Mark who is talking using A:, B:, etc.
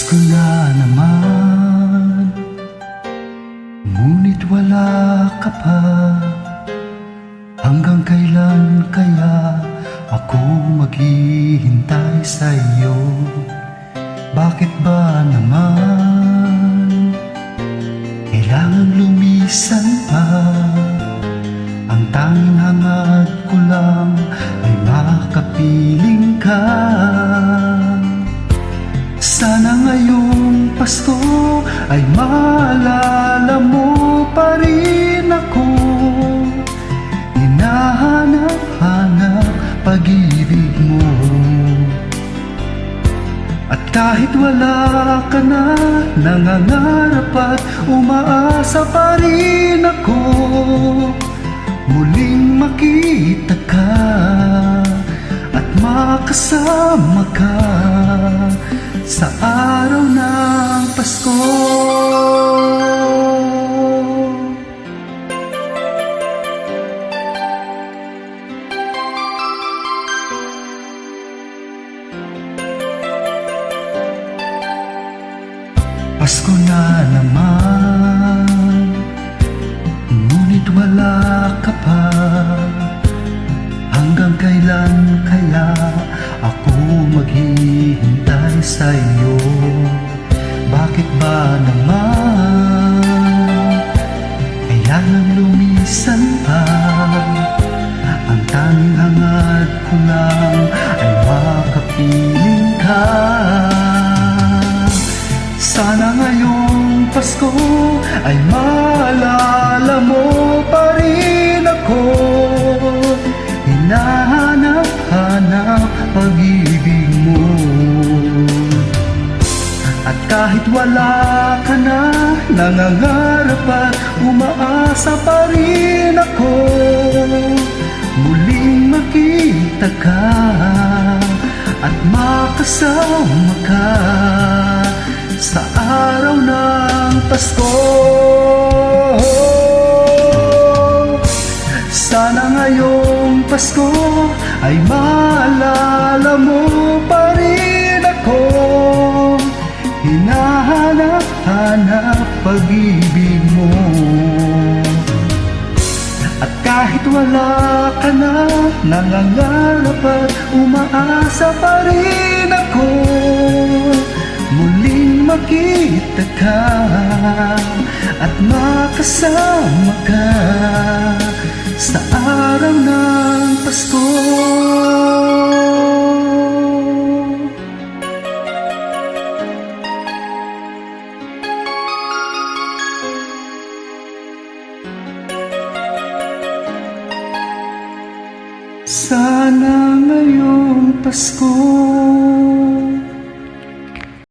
A: Pasko na naman, ngunit wala ka pa. Hanggang kailan kaya ako maghihintay sa iyo? Bakit ba naman kailangan lumisan pa? Ang tanging hangad ko lang ay makapiling ka. Sana ngayong Pasko ay maalala mo pa rin ako. Hinahanap-hanap pag-ibig mo. At kahit wala ka na, nangangarap at umaasa pa rin ako. Muling makita ka at makasama ka sa araw ng Pasko. Pasko na naman, ngunit wala ka pa. Hanggang kailan kaya ako maghihintay sa iyo? Bakit ba naman kailangan lumisan pa? Ang tanging hangad ko lang ay makapiling ka. Sana ngayong Pasko ay maalala mo pa rin ako. Hinahanap-hanap pag-ibig mo. At kahit wala ka na, nangangarap at umaasa pa rin ako. Muling makita ka at makasama ka sa araw ng Pasko. Sana ngayong Pasko ay maalala mo pa rin ako. Hinahanap-hanap pag-ibig mo. At kahit wala ka na, nangangarap at umaasa pa rin ako. Muling makita ka at makasama ka sa araw ng Pasko. Sana ngayong Pasko